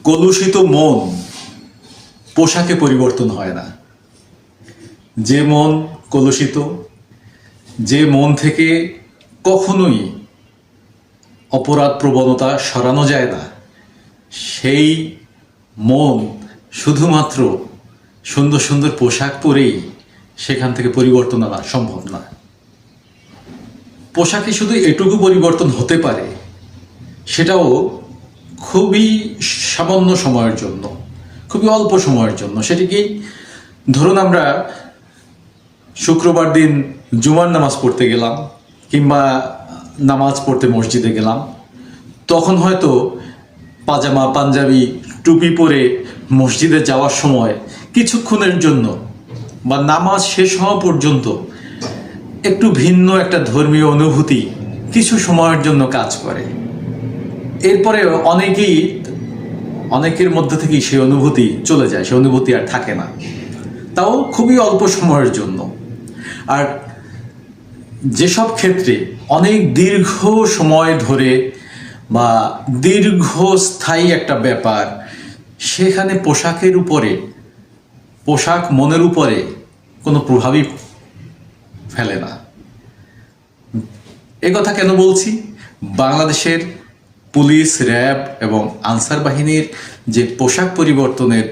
কলুষিত মন পোশাকে পরিবর্তন হয় না। যে মন কলুষিত, যে মন থেকে কখনোই অপরাধ প্রবণতা সরানো যায় না, সেই মন শুধুমাত্র সুন্দর সুন্দর পোশাক পরেই সেখান থেকে পরিবর্তন আনা সম্ভব না। পোশাকে শুধু এটুকু পরিবর্তন হতে পারে, সেটাও খুবই সামান্য সময়ের জন্য, খুবই অল্প সময়ের জন্য। সেটি কি, ধরুন আমরা শুক্রবার দিন জুমার নামাজ পড়তে গেলাম কিংবা নামাজ পড়তে মসজিদে গেলাম, তখন হয়তো পাজামা পাঞ্জাবি টুপি পরে মসজিদে যাওয়ার সময় কিছুক্ষণের জন্য বা নামাজ শেষ হওয়া পর্যন্ত একটু ভিন্ন একটা ধর্মীয় অনুভূতি কিছু সময়ের জন্য কাজ করে। এরপরে অনেকের মধ্যে থেকেই সেই অনুভূতি চলে যায়, সেই অনুভূতি আর থাকে না, তাও খুবই অল্প সময়ের জন্য। আর যেসব ক্ষেত্রে অনেক দীর্ঘ সময় ধরে বা দীর্ঘস্থায়ী একটা ব্যাপার, সেখানে পোশাক মনের উপরে কোনো প্রভাবই ফেলে না। এ কথা কেন বলছি? বাংলাদেশের পুলিশ, র্যাব এবং আনসার বাহিনীর যে পোশাক পরিবর্তনের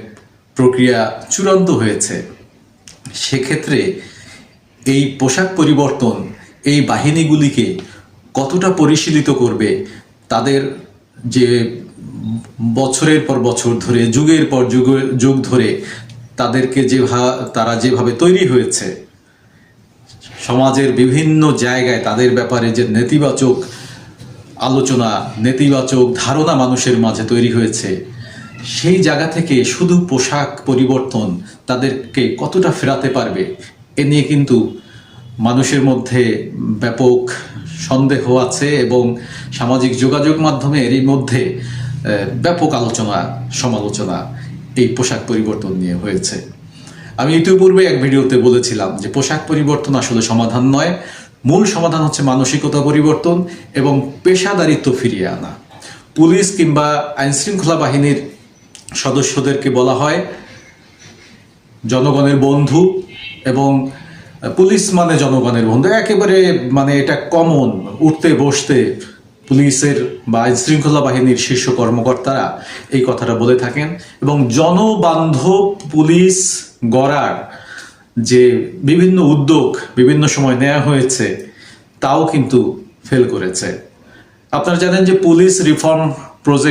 প্রক্রিয়া চূড়ান্ত হয়েছে, সেক্ষেত্রে এই পোশাক পরিবর্তন এই বাহিনীগুলিকে কতটা পরিশীলিত করবে, তাদের যে বছরের পর বছর ধরে, যুগের পর যুগ ধরে তারা যেভাবে তৈরি হয়েছে, সমাজের বিভিন্ন জায়গায় তাদের ব্যাপারে যে নেতিবাচক আলোচনা, নেতিবাচক ধারণা মানুষের মাঝে তৈরি হয়েছে, সেই জায়গা থেকে শুধু পোশাক পরিবর্তন তাদেরকে কতটা ফেরাতে পারবে, এ নিয়ে কিন্তু মানুষের মধ্যে ব্যাপক সন্দেহ আছে এবং সামাজিক যোগাযোগ মাধ্যমে এরই মধ্যে ব্যাপক সমালোচনা এই পোশাক পরিবর্তন নিয়ে হয়েছে। আমি ইতিপূর্বে এক ভিডিওতে বলেছিলাম যে পোশাক পরিবর্তন আসলে সমাধান নয়, মূল সমাধান হচ্ছে মানসিকতা পরিবর্তন এবং পেশাদারিত্ব ফিরিয়ে আনা। পুলিশ কিংবা আইনশৃঙ্খলা বাহিনীর সদস্যদেরকে বলা হয় জনগণের বন্ধু, এবং পুলিশ মানে জনগণের বন্ধু, একেবারে মানে এটা কমন, উঠতে বসতে পুলিশের বা আইনশৃঙ্খলা বাহিনীর শীর্ষ কর্মকর্তারা এই কথাটা বলে থাকেন। এবং জনবান্ধব পুলিশ গড়ার যে বিভিন্ন উদ্যোগ বিভিন্ন সময় নেওয়া হয়েছে, তাও কিন্তু ফেল করেছে। আপনারা জানেন যে পুলিশ রিফর্ম প্রজেক্ট